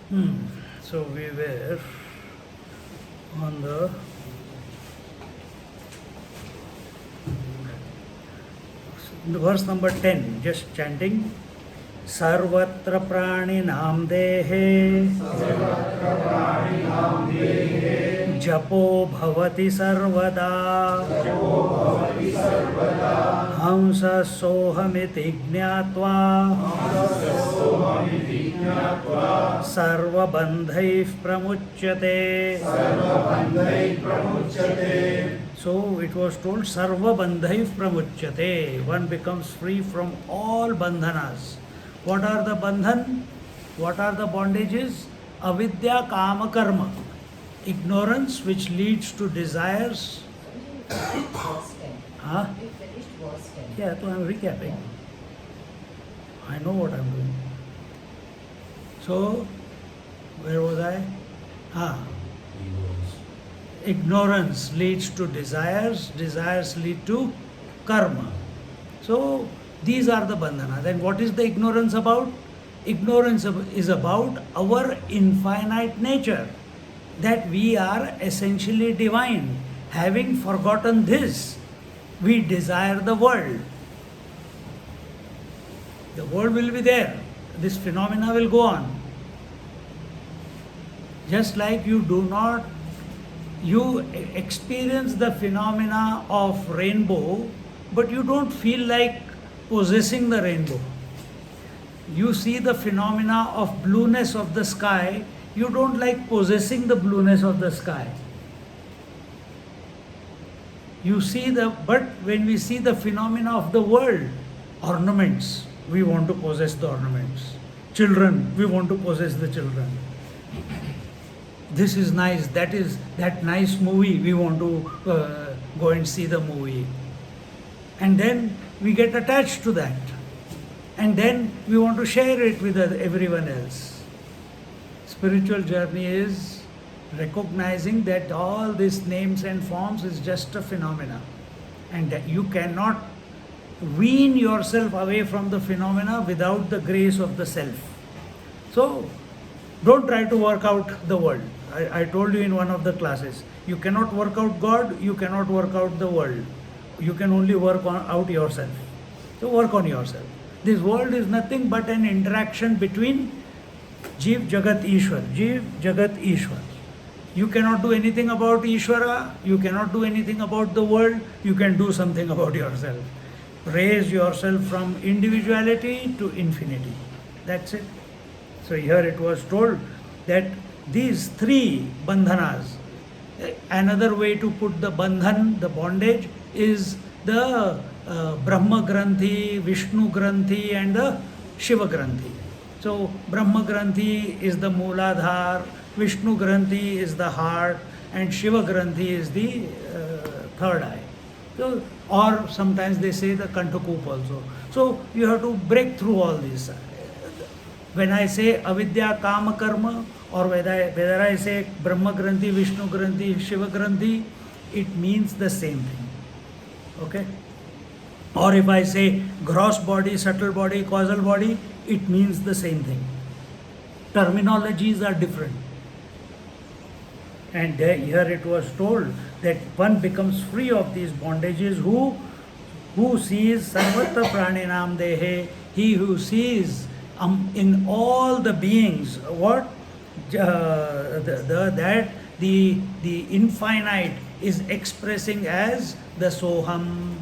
So we were on the verse number 10, just chanting. Sarvatra praninam dehe japo bhavati sarvada hamsa sohamiti jnatva sarva bandhaif pramuchyate. So it was told sarva bandhaif pramuchyate. One becomes free from all bandhanas. What are the bandhan? What are the bondages? Avidya kama karma. Ignorance which leads to desires. Verse 10. Huh? We finished verse 10. Yeah, so I'm recapping. I know what I'm doing. So, where was I? Ignorance leads to desires, desires lead to karma. So, these are the bandhanas. And what is the ignorance about? Ignorance is about our infinite nature, that we are essentially divine. Having forgotten this, we desire the world. The world will be there. This phenomena will go on. Just like you experience the phenomena of rainbow, but you don't feel like possessing the rainbow. You see the phenomena of blueness of the sky, you don't like possessing the blueness of the sky. But when we see the phenomena of the world, ornaments, we want to possess the ornaments. Children, we want to possess the children. This is nice, that nice movie, we want to go and see the movie. And then we get attached to that. And then we want to share it with everyone else. Spiritual journey is recognizing that all these names and forms is just a phenomena. And that you cannot wean yourself away from the phenomena without the grace of the self. So, don't try to work out the world. I told you in one of the classes, you cannot work out God, you cannot work out the world. You can only work out yourself. So work on yourself. This world is nothing but an interaction between Jeev, Jagat, Ishwar. Jeev, Jagat, Ishwar. You cannot do anything about Ishwara, you cannot do anything about the world, you can do something about yourself. Raise yourself from individuality to infinity. That's it. So here it was told that these three bandhanas, another way to put the bandhan, the bondage, is the Brahma Granthi, Vishnu Granthi and the Shiva Granthi. So Brahma Granthi is the Mooladhar, Vishnu Granthi is the heart and Shiva Granthi is the third eye. So, or sometimes they say the Kantakup also. So you have to break through all these. When I say avidya kama karma, or whether I say Brahma Granthi, Vishnu Granthi, Shiva Granthi, it means the same thing. Okay? Or if I say gross body, subtle body, causal body, it means the same thing. Terminologies are different. And here it was told that one becomes free of these bondages who sees sarvatra praninam dehe, he who sees in all the beings what that the infinite is expressing as the Soham,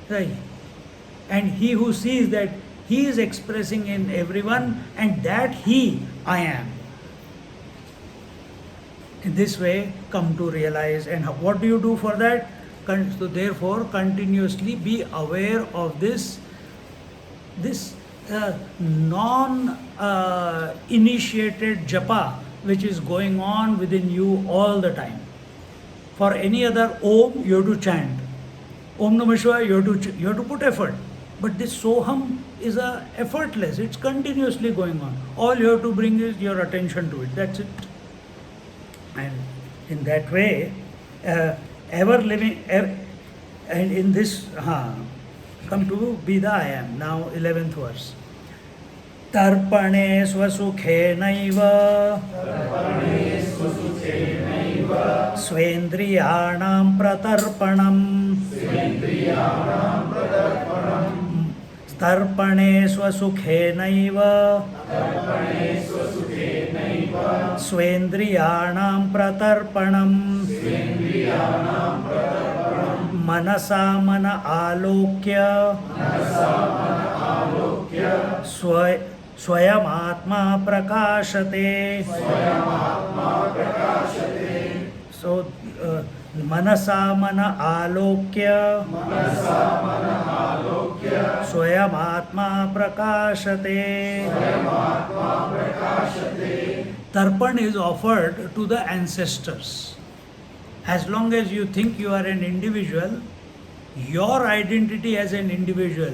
right? And he who sees that he is expressing in everyone and that he, I am. In this way, come to realize. And what do you do for that? So therefore, continuously be aware of this non-initiated japa which is going on within you all the time. For any other Om, you have to chant. Om Namah Shivaya, you have to put effort. But this Soham is effortless. It's continuously going on. All you have to bring is your attention to it. That's it. And in that way, ever living, and in this, come to be the I am. Now 11th verse. तर्पणे स्वसुखेनैव स्वेन्द्रियाणां प्रतर्पणम् तर्पणे स्वसुखेनैव स्वेन्द्रियाणां प्रतर्पणम् मनसा मन आलोक्य स्वयमात्मा प्रकाशते. So मनसा मन आलोक्य स्वयमात्मा प्रकाशते. Tarpan is offered to the ancestors. As long as you think you are an individual, your identity as an individual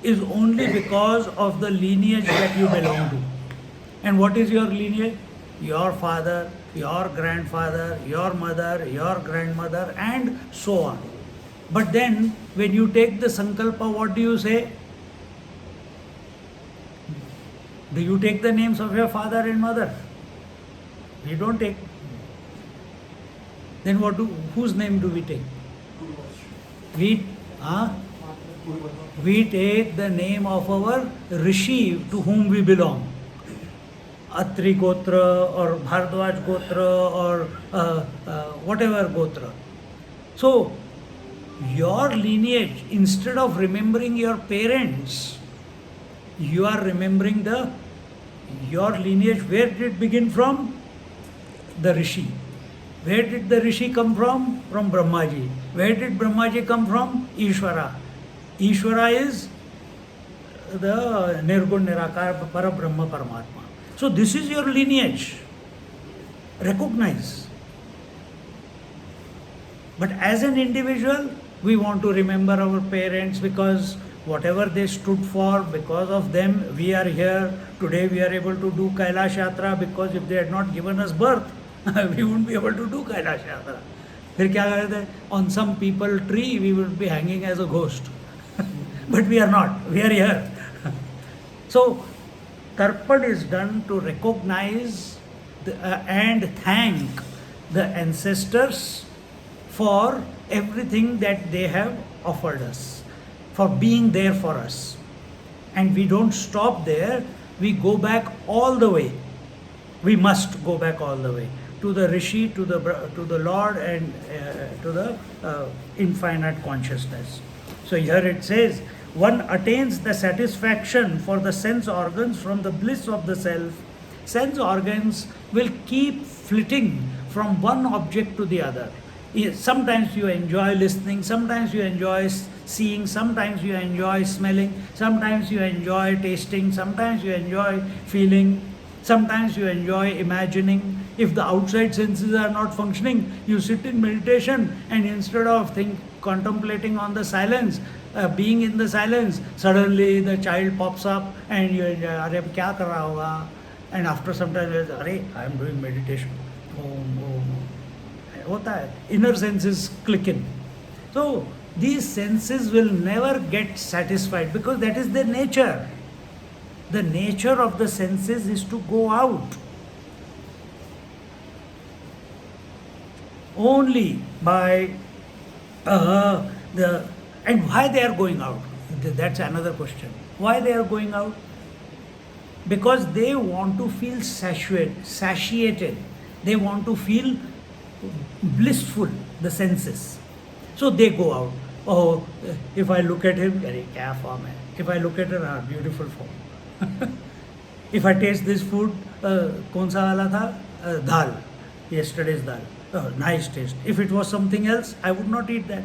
is only because of the lineage that you belong to. And what is your lineage? Your father, your grandfather, your mother, your grandmother, and so on. But then, when you take the sankalpa, what do you say? Do you take the names of your father and mother? You don't take. Then whose name do we take? We take the name of our rishi to whom we belong. Atri Gotra or Bhardwaj Gotra or whatever Gotra. So, your lineage, instead of remembering your parents, you are remembering your lineage. Where did it begin from? The Rishi. Where did the Rishi come from? From Brahmaji. Where did Brahmaji come from? Ishvara. Ishvara is the Nirgun Nirakar Parabrahma Paramatma. So this is your lineage. Recognize. But as an individual, we want to remember our parents because whatever they stood for, because of them, we are here. Today we are able to do Kailash Yatra because if they had not given us birth, we wouldn't be able to do Kailash Yatra. फिर क्या करते? On some people tree, we would be hanging as a ghost. But we are not. We are here. So, Tarpan is done to recognize and thank the ancestors for everything that they have offered us, for being there for us. And we don't stop there, we go back all the way. We must go back all the way to the Rishi, to the Lord, and to the infinite consciousness. So here it says, one attains the satisfaction for the sense organs from the bliss of the self. Sense organs will keep flitting from one object to the other. Sometimes you enjoy listening, sometimes you enjoy seeing, sometimes you enjoy smelling, sometimes you enjoy tasting, sometimes you enjoy feeling, sometimes you enjoy imagining. If the outside senses are not functioning, you sit in meditation and instead of contemplating on the silence, being in the silence, suddenly the child pops up and you enjoy, "Arey, ab kya kar raha hoga?" And after some time, you say, "Arey, I am doing meditation." Hota hai. Inner senses click in. So, these senses will never get satisfied because that is their nature. The nature of the senses is to go out. Only by and why they are going out? That's another question. Why they are going out? Because they want to feel satiated. They want to feel blissful, the senses. So they go out. Oh, if I look at him, kya form hai? If I look at her, beautiful form. If I taste this food, kaun sa wala tha? Dal. Yesterday's dal. Nice taste. If it was something else, I would not eat that.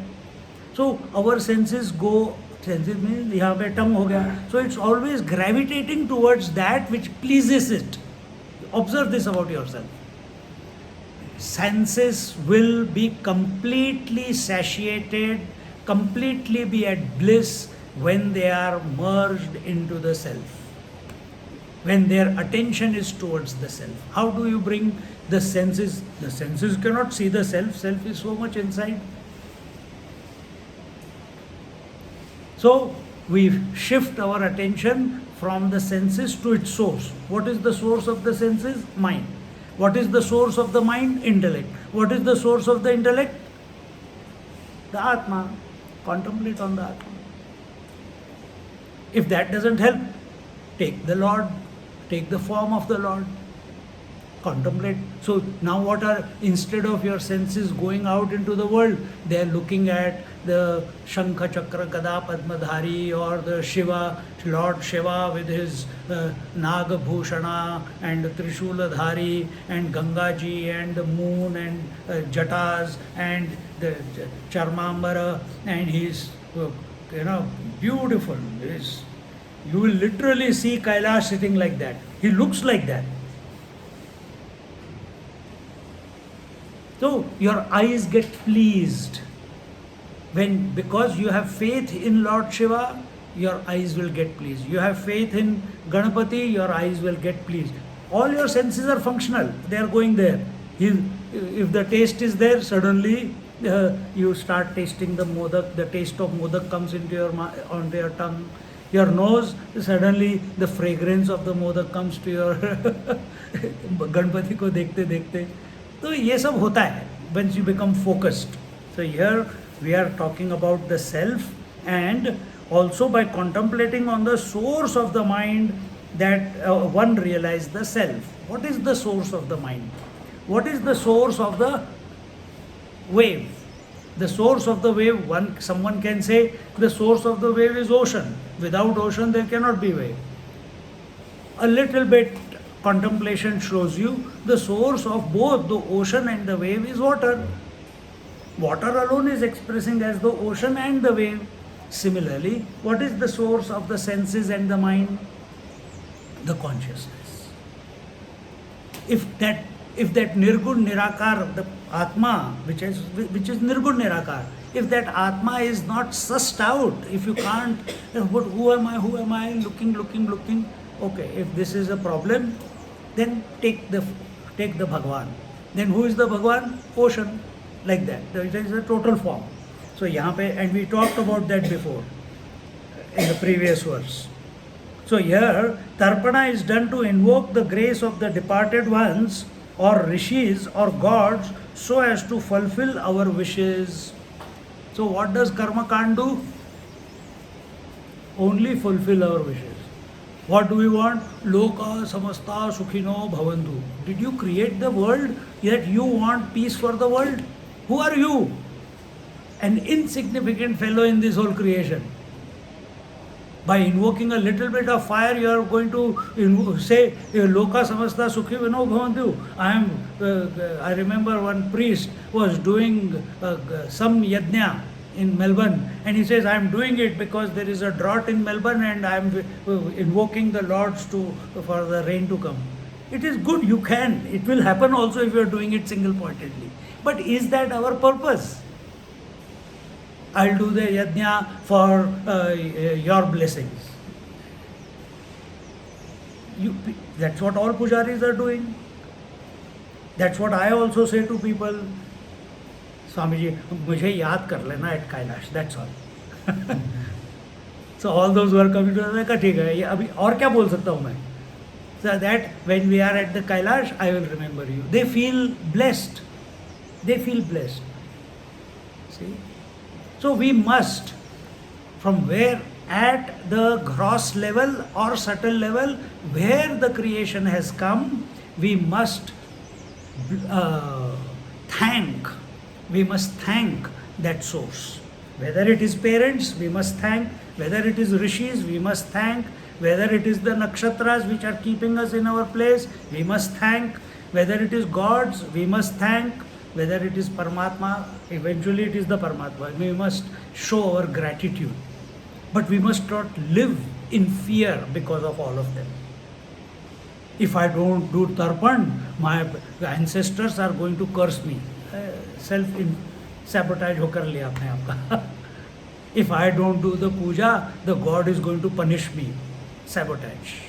So our senses go, senses means yahan pe tongue ho gaya. So it's always gravitating towards that which pleases it. Observe this about yourself. Senses will be completely satiated, completely be at bliss when they are merged into the self. When their attention is towards the self. How do you bring the senses? The senses cannot see the self. Self is so much inside. So we shift our attention from the senses to its source. What is the source of the senses? Mind. What is the source of the mind? Intellect. What is the source of the intellect? The Atma. Contemplate on the Atma. If that doesn't help, take the Lord, take the form of the Lord, contemplate. So now what are, instead of your senses going out into the world, they are looking at the Shankha Chakra Gada Padmadhari, or the Shiva, Lord Shiva with his Naga Bhushana and Trishuladhari and Gangaji and the moon and Jatas and the Charmambara, and he's beautiful. You will literally see Kailash sitting like that. He looks like that. So your eyes get pleased. Because you have faith in Lord Shiva, your eyes will get pleased. You have faith in Ganapati, your eyes will get pleased. All your senses are functional. They are going there. If the taste is there, suddenly you start tasting the modak. The taste of modak comes onto your tongue. Your nose, suddenly the fragrance of the modak comes to your Ganpati ko dekhte dekhte. So ये सब होता है when you become focused. So here we are talking about the self, and also by contemplating on the source of the mind, that one realizes the self. What is the source of the mind? What is the source of the wave? The source of the wave, someone can say the source of the wave is ocean. Without ocean there cannot be wave. A little bit contemplation shows you the source of both the ocean and the wave is water. Water alone is expressing as the ocean and the wave. Similarly, what is the source of the senses and the mind? The consciousness. If that Nirgun Nirakar, the Atma, which is Nirgun Nirakar, if that Atma is not sussed out, if you can't, who am I, looking, okay, if this is a problem, then take the Bhagwan. Then who is the Bhagwan? Ocean, like that. It is a total form. So यहाँ पे, and we talked about that before, in the previous verse. So here, Tarpana is done to invoke the grace of the departed ones, or rishis or gods, so as to fulfill our wishes. So what does Karma Kand do? Only fulfill our wishes. What do we want? Loka samasta sukhino bhavantu. Did you create the world yet you want peace for the world? Who are you? An insignificant fellow in this whole creation. By invoking a little bit of fire, you are going to say, Loka samasta sukhi vino bhavantu. I remember one priest was doing some yajna in Melbourne, and he says, I am doing it because there is a drought in Melbourne and I am invoking the lords for the rain to come. It is good, you can. It will happen also if you are doing it single-pointedly. But is that our purpose? I'll do the yajna for your blessings. That's what all pujaris are doing. That's what I also say to people. Swami ji, मुझे याद कर लेना at Kailash. That's all. So all those who are coming to me, ठीक है, ये अभी और क्या बोल सकता हूँ मैं? So that when we are at the Kailash, I will remember you. They feel blessed. They feel blessed. See? So we must, from where at the gross level or subtle level, where the creation has come, we must thank that source. Whether it is parents, we must thank. Whether it is rishis, we must thank. Whether it is the nakshatras which are keeping us in our place, we must thank. Whether it is gods, we must thank. Whether it is Paramatma, eventually it is the Paramatma. We must show our gratitude. But we must not live in fear because of all of them. If I don't do Tarpan, my ancestors are going to curse me. Self-sabotage होकर लिया आपने आपका. If I don't do the puja, the God is going to punish me. Sabotage.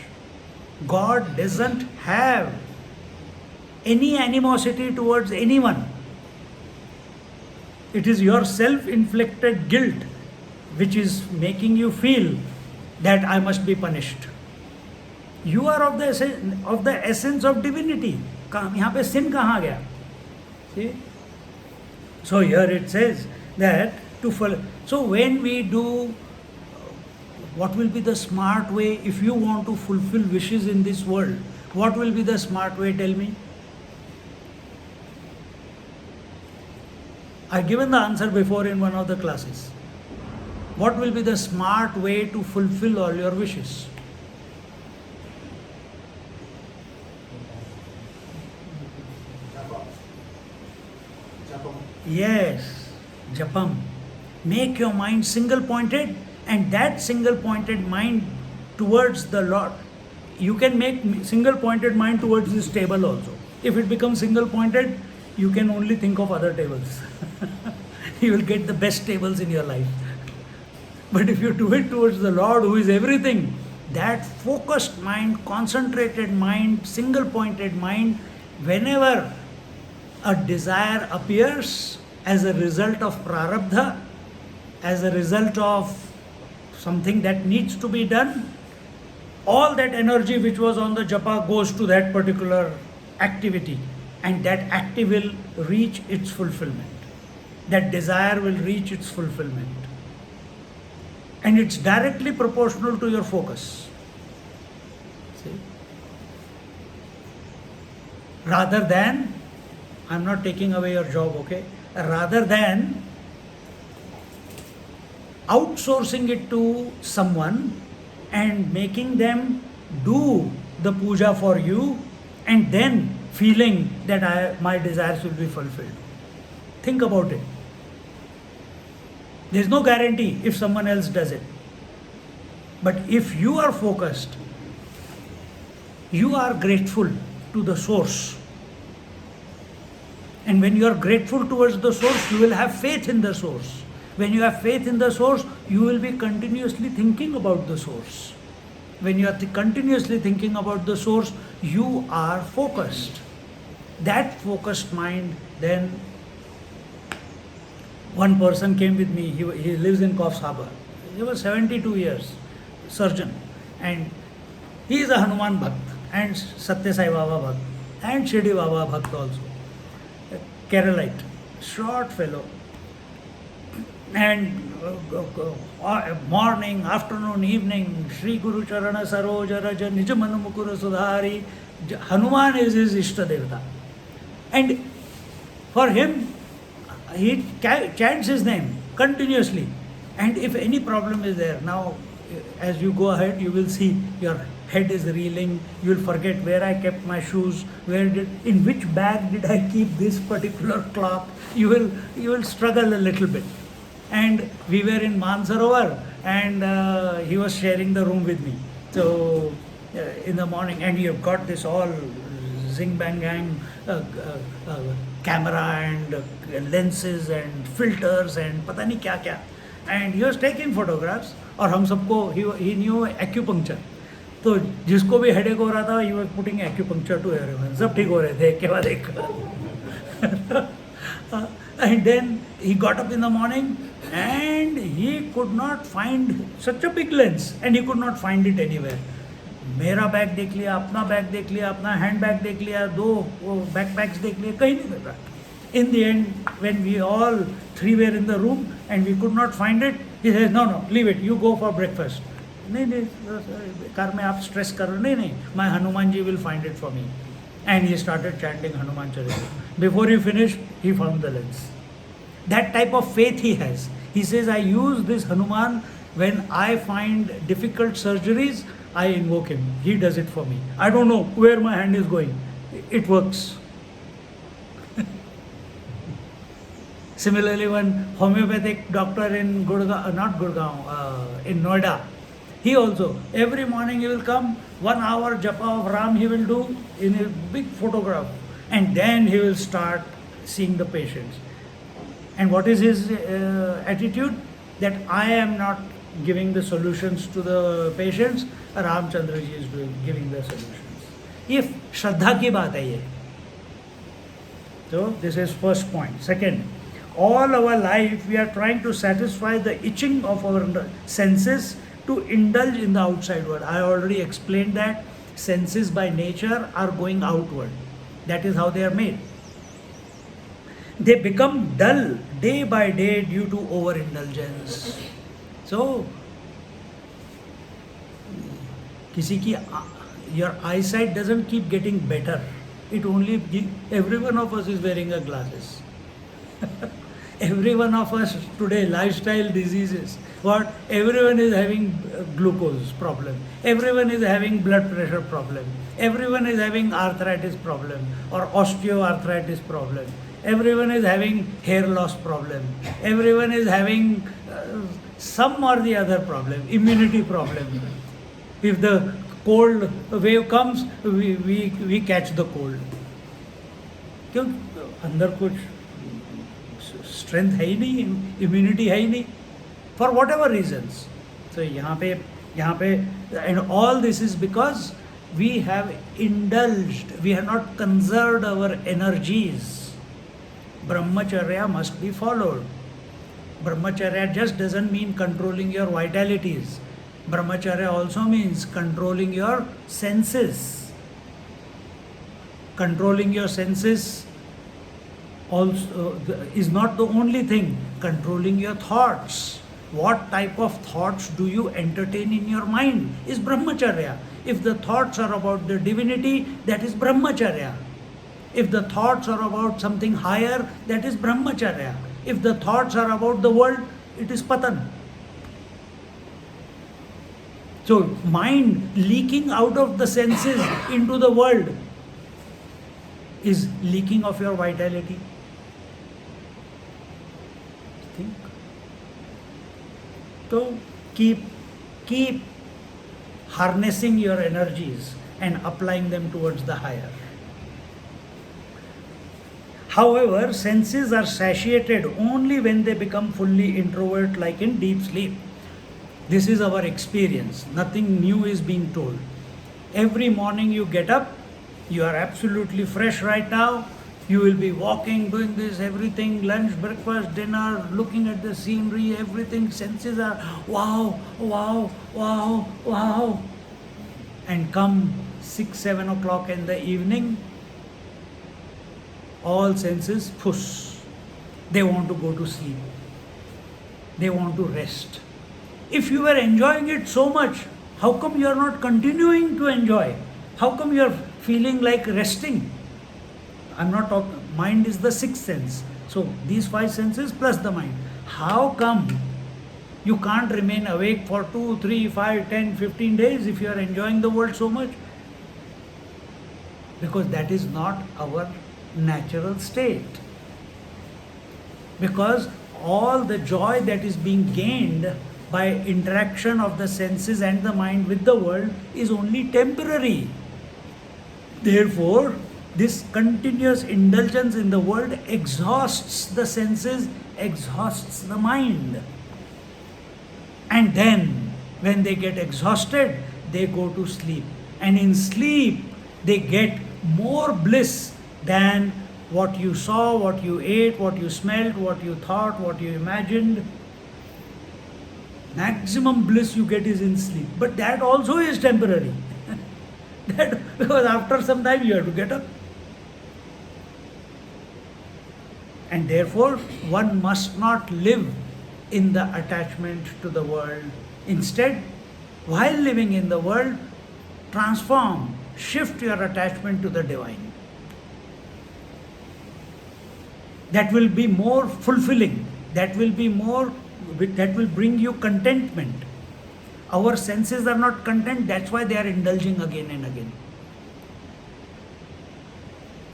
God doesn't have any animosity towards anyone. It is your self-inflicted guilt which is making you feel that I must be punished. You are of the essence of divinity. यहाँ पे sin कहाँ गया? See? So here it says that to follow. So when we do, what will be the smart way if you want to fulfill wishes in this world? What will be the smart way? Tell me. I've given the answer before in one of the classes. What will be the smart way to fulfill all your wishes? Yes, Japam. Make your mind single pointed, and that single pointed mind towards the Lord. You can make single pointed mind towards this table also. If it becomes single pointed, you can only think of other tables. You will get the best tables in your life. But if you do it towards the Lord who is everything, that focused mind, concentrated mind, single pointed mind, whenever a desire appears as a result of prarabdha, as a result of something that needs to be done, all that energy which was on the japa goes to that particular activity, and that active will reach its fulfillment. That desire will reach its fulfillment. And it's directly proportional to your focus. See? Rather than, I'm not taking away your job, okay? Rather than outsourcing it to someone and making them do the puja for you and then feeling that my desires will be fulfilled. Think about it. There is no guarantee if someone else does it. But if you are focused, you are grateful to the source. And when you are grateful towards the source, you will have faith in the source. When you have faith in the source, you will be continuously thinking about the source. When you are continuously thinking about the source, you are focused. That focused mind, then one person came with me, he lives in Coffs Harbour. He was 72 years, surgeon. And he is a Hanuman Bhakt and Satya Sai Baba Bhakt and Shirdi Baba Bhakt also. A Keralite, short fellow. And morning, afternoon, evening, Shri Guru Charana Saroja Raja Nija Manu Mukura Sudhari, Hanuman is his Ishta Devata. And for him, he chants his name continuously. And if any problem is there, now as you go ahead, you will see your head is reeling, you will forget where I kept my shoes, in which bag did I keep this particular cloth. You will struggle a little bit. And we were in Mansarovar, and he was sharing the room with me. So in the morning, and you have got this all zing bang gang camera and lenses and filters and pata nahi kya kya. And he was taking photographs. और हम सबको he knew acupuncture. तो जिसको भी headache हो रहा था, he was putting acupuncture to everyone. सब ठीक हो रहे थे एक के बाद एक. And then he got up in the morning and he could not find such a big lens, and he could not find it anywhere. मेरा बैग देख लिया, अपना बैग देख लिया, अपना हैंड बैग देख लिया, दो बैकपैक्स देख लिए, कहीं नहीं मिल रहा. In the end, when we all three were in the room and we could not find it, he says, no, leave it, you go for breakfast. नहीं, कार में आप स्ट्रेस कर रहे, नहीं, my Hanuman ji will find it for me. And he started chanting Hanuman Charita. Before he finished, he found the lens. That type of faith he has. He says, I use this Hanuman when I find difficult surgeries, I invoke him. He does it for me. I don't know where my hand is going. It works. Similarly, one homeopathic doctor in Gurgaon, in Noida, he also, every morning he will come, 1 hour japa of Ram he will do in a big photograph, and then he will start seeing the patients. And what is his attitude? That I am not giving the solutions to the patients, Ramchandra ji is giving the solutions. If Shraddha ki baat hai ye. So this is first point. Second, all our life we are trying to satisfy the itching of our senses to indulge in the outside world. I already explained that senses by nature are going outward. That is how they are made. They become dull day by day due to overindulgence. So, किसी की your eyesight doesn't keep getting better. It only every one of us is wearing a glasses. Every one of us today lifestyle diseases. What everyone is having glucose problem. Everyone is having blood pressure problem. Everyone is having arthritis problem or osteoarthritis problem. Everyone is having hair loss problem. Everyone is having some or the other problem, immunity problem. If the cold wave comes, we catch the cold. क्यों अंदर कुछ strength है ही नहीं, immunity है ही नहीं, for what ever regions. तो यहाँ पे and all this is because we have indulged, we have not conserved our energies. Brahmacharya must be followed. Brahmacharya just doesn't mean controlling your vitalities. Brahmacharya also means controlling your senses. Controlling your senses also is not the only thing. Controlling your thoughts. What type of thoughts do you entertain in your mind is Brahmacharya. If the thoughts are about the divinity, that is Brahmacharya. If the thoughts are about something higher, that is Brahmacharya. If the thoughts are about the world, it is Patan. So, mind leaking out of the senses into the world is leaking of your vitality. Think. So, keep harnessing your energies and applying them towards the higher. However, senses are satiated only when they become fully introvert, like in deep sleep. This is our experience. Nothing new is being told. Every morning you get up, you are absolutely fresh right now. You will be walking, doing this, everything, lunch, breakfast, dinner, looking at the scenery, everything. Senses are wow, wow, wow, wow. And come 6, 7 o'clock in the evening, all senses push. They want to go to sleep. They want to rest. If you were enjoying it so much, how come you are not continuing to enjoy? How come you are feeling like resting? I'm not talking, mind is the sixth sense. So these 5 senses plus the mind. How come you can't remain awake for 2, 3, 5, 10, 15 days if you are enjoying the world so much? Because that is not our natural state. Because all the joy that is being gained by interaction of the senses and the mind with the world is only temporary. Therefore, this continuous indulgence in the world exhausts the senses, exhausts the mind. And then, when they get exhausted, they go to sleep. And in sleep, they get more bliss than what you saw, what you ate, what you smelled, what you thought, what you imagined. Maximum bliss you get is in sleep. But that also is temporary. Because after some time you have to get up. And therefore, one must not live in the attachment to the world. Instead, while living in the world, transform, shift your attachment to the divine. That will be more fulfilling. That will bring you contentment. Our senses are not content, that's why they are indulging again and again.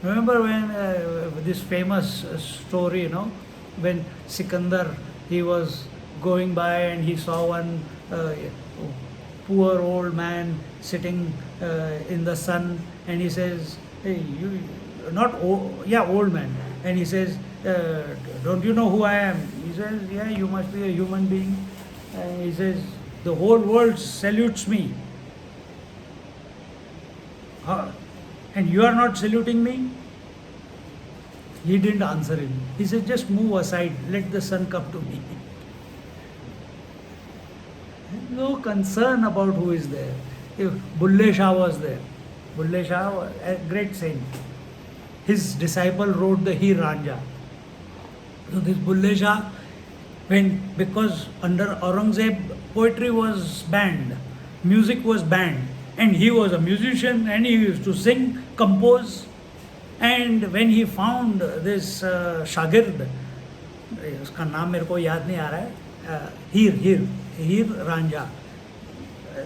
Remember when this famous story, when Sikandar, he was going by and he saw one poor old man sitting in the sun, and he says, hey, old man, and he says, don't you know who I am? He says, yeah, you must be a human being. And he says, the whole world salutes me. And you are not saluting me? He didn't answer him. He said, just move aside, let the sun come to me. No concern about who is there. If Bulle Shah was there, Bulle Shah, a great saint. His disciple wrote the Heer Ranjha. So this Bulle Shah, because under Aurangzeb poetry was banned, music was banned, and he was a musician and he used to sing, compose. And when he found this Shagird, उसका नाम मेरे को याद नहीं आ रहा है, हीर Ranjha.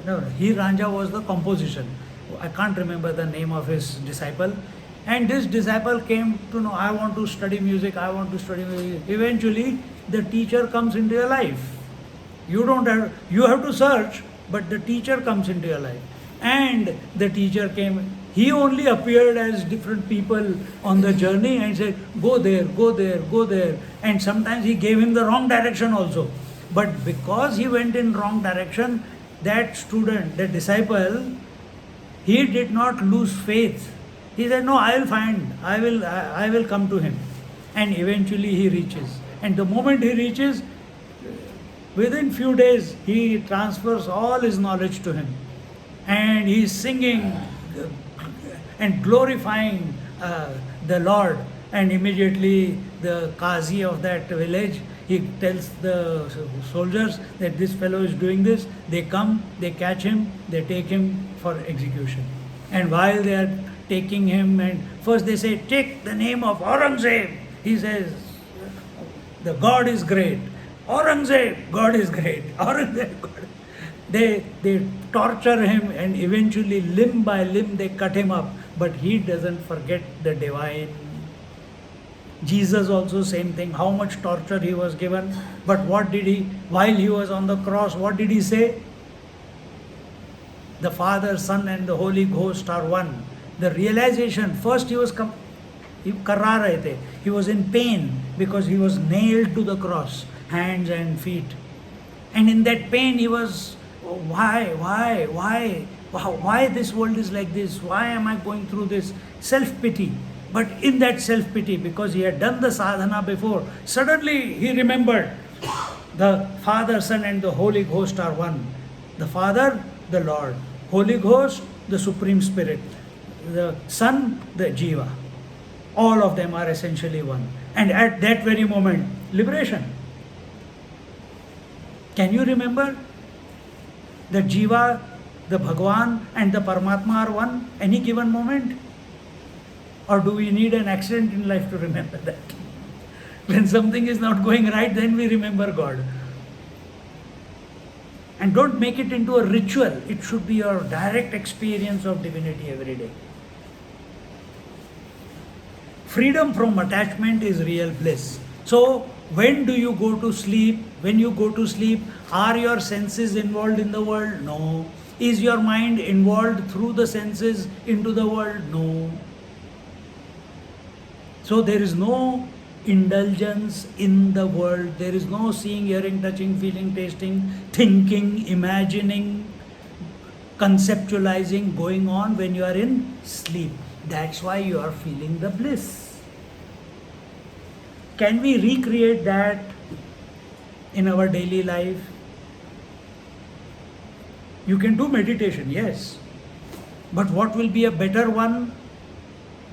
No, Heer Ranjha was the composition. I can't remember the name of his disciple. And this disciple came to know, I want to study music, I want to study music. Eventually, the teacher comes into your life. You have to search, but the teacher comes into your life. And the teacher came, he only appeared as different people on the journey and said, go there, go there, go there. And sometimes he gave him the wrong direction also. But because he went in wrong direction, that student, that disciple, he did not lose faith. He said, no, I will find, I will come to him. And eventually he reaches. And the moment he reaches, within few days, he transfers all his knowledge to him. And he is singing and glorifying the Lord. And immediately the Qazi of that village, he tells the soldiers that this fellow is doing this. They come, they catch him, they take him for execution. And while they are taking him, and first they say, take the name of Aurangzeb. He says, the God is great. Aurangzeb, God is great. Aurangzeb, God. They torture him, and eventually limb by limb they cut him up. But he doesn't forget the divine. Jesus also same thing, how much torture he was given. But what did he, while he was on the cross, what did he say? The Father, Son and the Holy Ghost are one. The realization, first he was he was in pain because he was nailed to the cross, hands and feet. And in that pain he was, why this world is like this? Why am I going through this? Self-pity. But in that self-pity, because he had done the sadhana before, suddenly he remembered the Father, Son and the Holy Ghost are one. The Father, the Lord. Holy Ghost, the Supreme Spirit. The Son, the Jiva. All of them are essentially one. And at that very moment, liberation. Can you remember that Jiva, the Bhagwan and the Paramatma are one any given moment? Or do we need an accident in life to remember that? When something is not going right, then we remember God. And don't make it into a ritual. It should be your direct experience of divinity every day. Freedom from attachment is real bliss. So, when do you go to sleep? When you go to sleep, are your senses involved in the world? No. Is your mind involved through the senses into the world? No. So there is no indulgence in the world. There is no seeing, hearing, touching, feeling, tasting, thinking, imagining, conceptualizing going on when you are in sleep. That's why you are feeling the bliss. Can we recreate that in our daily life? You can do meditation, yes. But what will be a better one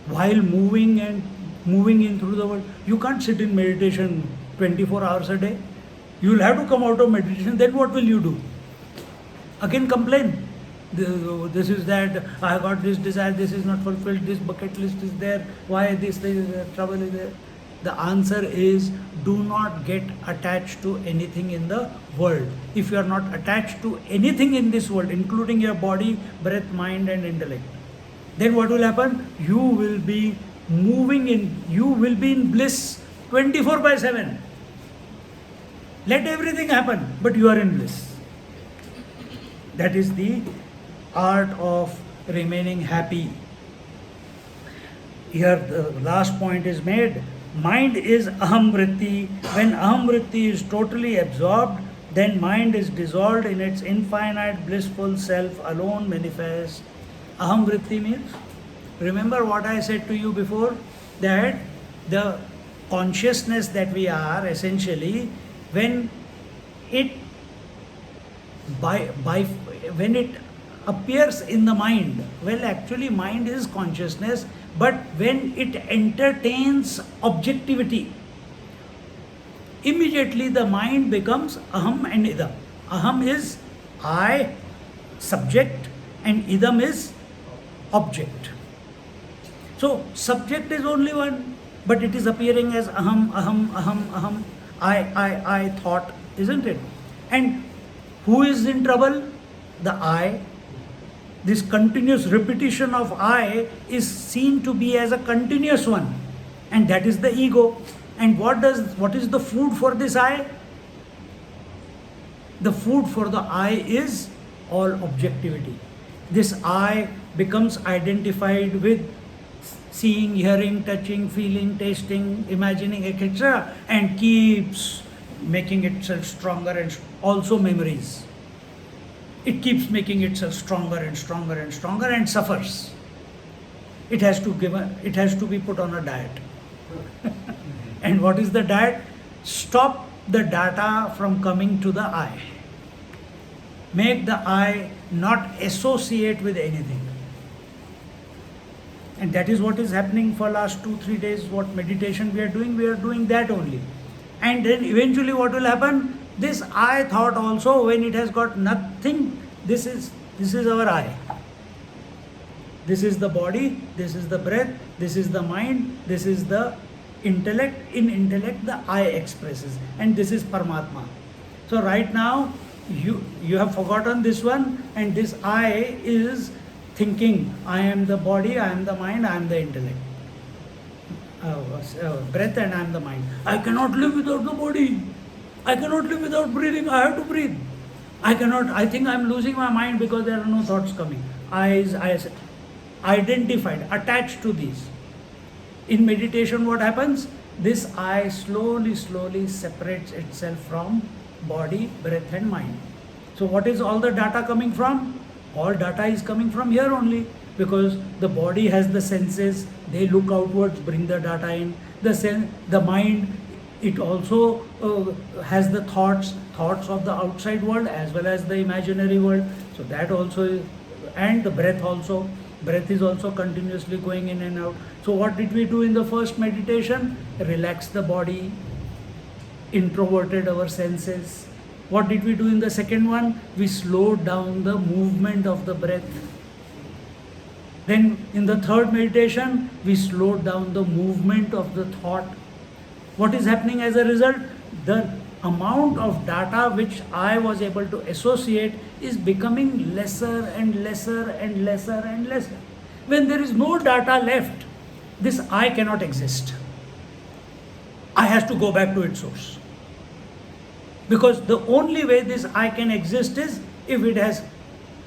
while moving in through the world? You can't sit in meditation 24 hours a day. You will have to come out of meditation. Then what will you do? Again complain. This is that, I got this desire, this is not fulfilled, this bucket list is there, why this trouble is there? The answer is, do not get attached to anything in the world. If you are not attached to anything in this world, including your body, breath, mind and intellect, then what will happen? You will be moving in, you will be in bliss 24/7. Let everything happen, but you are in bliss. That is the art of remaining happy. Here the last point is made. Mind is aham vritti. When aham vritti is totally absorbed, then mind is dissolved in its infinite blissful self alone manifest. Aham vritti means, remember what I said to you before, that the consciousness that we are essentially, when it appears in the mind. Well, actually, mind is consciousness, but when it entertains objectivity, immediately the mind becomes aham and idam. Aham is I, subject, and idam is object. So, subject is only one, but it is appearing as aham, aham, aham, aham, I, thought, isn't it? And who is in trouble? The I. This continuous repetition of I is seen to be as a continuous one, and that is the ego. And what is the food for this I? The food for the I is all objectivity. This I becomes identified with seeing, hearing, touching, feeling, tasting, imagining, etc., and keeps making itself stronger, and also memories. It keeps making itself stronger and stronger and stronger, and suffers. It has to be put on a diet. And what is the diet? Stop the data from coming to the I. Make the I not associate with anything. And that is what is happening for last 2-3 days. What meditation we are doing that only. And then eventually what will happen? This I thought also, when it has got nothing, this is our I. This is the body, this is the breath, this is the mind, this is the intellect. In intellect the I expresses, and this is Paramatma. So right now you have forgotten this one, and this I is thinking, I am the body, I am the mind, I am the intellect. Breath, and I am the mind. I cannot live without the body. I cannot live without breathing. I have to breathe. I think I am losing my mind because there are no thoughts coming. I is identified, attached to these. In meditation what happens? This I slowly separates itself from body, breath and mind. So what is all the data coming from? All data is coming from here only, because the body has the senses, they look outwards, bring the data in. The mind, it also has the thoughts of the outside world as well as the imaginary world. So that also, and the breath also. Breath is also continuously going in and out. So what did we do in the first meditation? Relax the body, introverted our senses. What did we do in the second one? We slowed down the movement of the breath. Then in the third meditation, we slowed down the movement of the thought. What is happening as a result? The amount of data which I was able to associate is becoming lesser and lesser and lesser and lesser. When there is no data left, this I cannot exist. I has to go back to its source. Because the only way this I can exist is if it has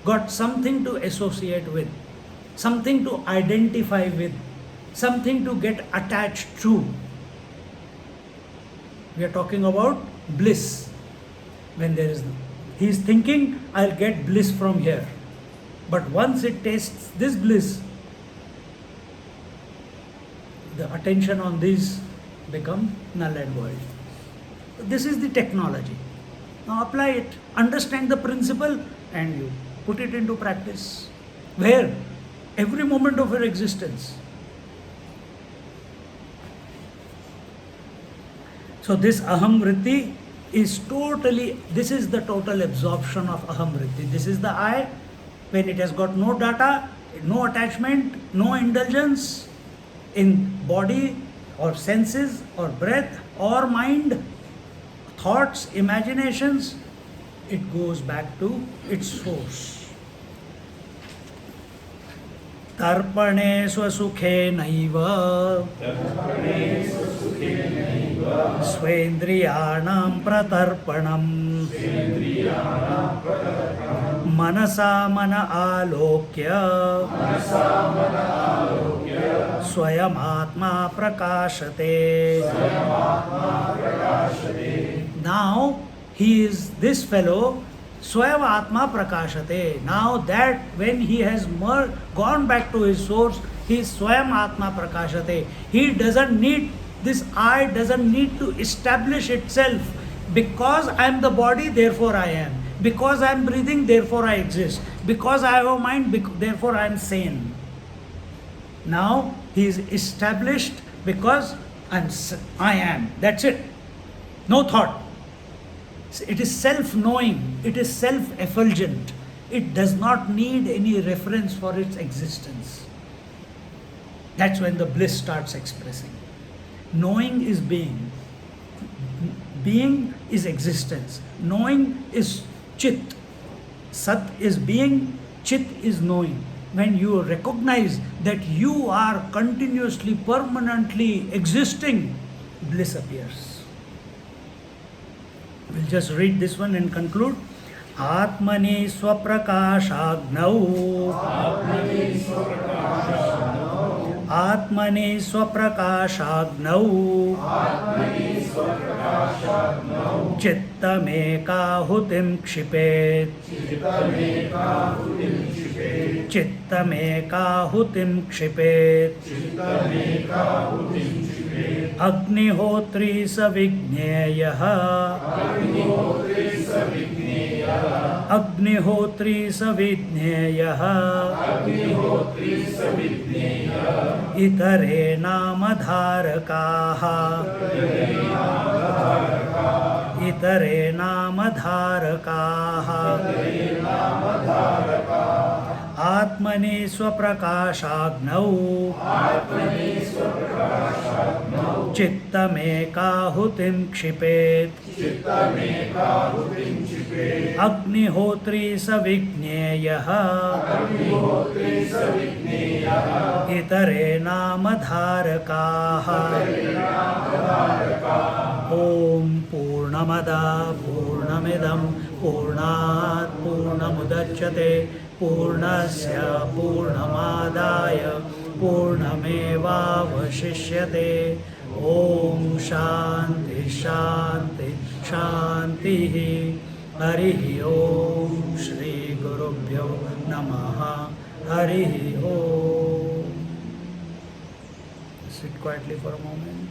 got something to associate with, something to identify with, something to get attached to. We are talking about bliss. When there is, he is thinking, I'll get bliss from here. But once it tastes this bliss, the attention on these become null and void. This is the technology. Now apply it, understand the principle, and you put it into practice. Where? Every moment of your existence. So this aham vritti is this is the total absorption of aham vritti. This is the I, when it has got no data, no attachment, no indulgence in body or senses or breath or mind, thoughts, imaginations, it goes back to its source. Tarpane swasukhe naiva Swendriyanam pratarpanam Manasa mana alokya Swayam atma prakashate. Now this fellow Swayam atma prakashate. Now that when he has gone back to his source, he is Swayam atma prakashate. He doesn't need, this I doesn't need to establish itself because I am the body, therefore I am. Because I am breathing, therefore I exist. Because I have a mind, therefore I am sane. Now he is established because I am. That's it. No thought. It is self-knowing. It is self-effulgent. It does not need any reference for its existence. That's when the bliss starts expressing. Knowing is being. Being is existence. Knowing is chit. Sat is being, chit is knowing. When you recognize that you are continuously, permanently existing, bliss appears. We'll just read this one and conclude. Atmani swaprakashagnau Atmani swaprakashagnau Chittamekahutim kshipet Chittamekahutim kshipet Agnihotri savigneyaha Agnihotri savigneyaha Itare namadharakaha Itare namadharakaha Atmani swaprakashagnau Chittamekahutim kshipet Agnihotri savigneyaha Itare namadharakaha Om Purnamada Purnamidam Purnat Purnamudachyate Purnasya Purnamadaya Purnamevavashishyate Om Shanti Shanti Shanti Harihi Om Shri Gurubhyo Namaha Harihi Om. Sit quietly for a moment.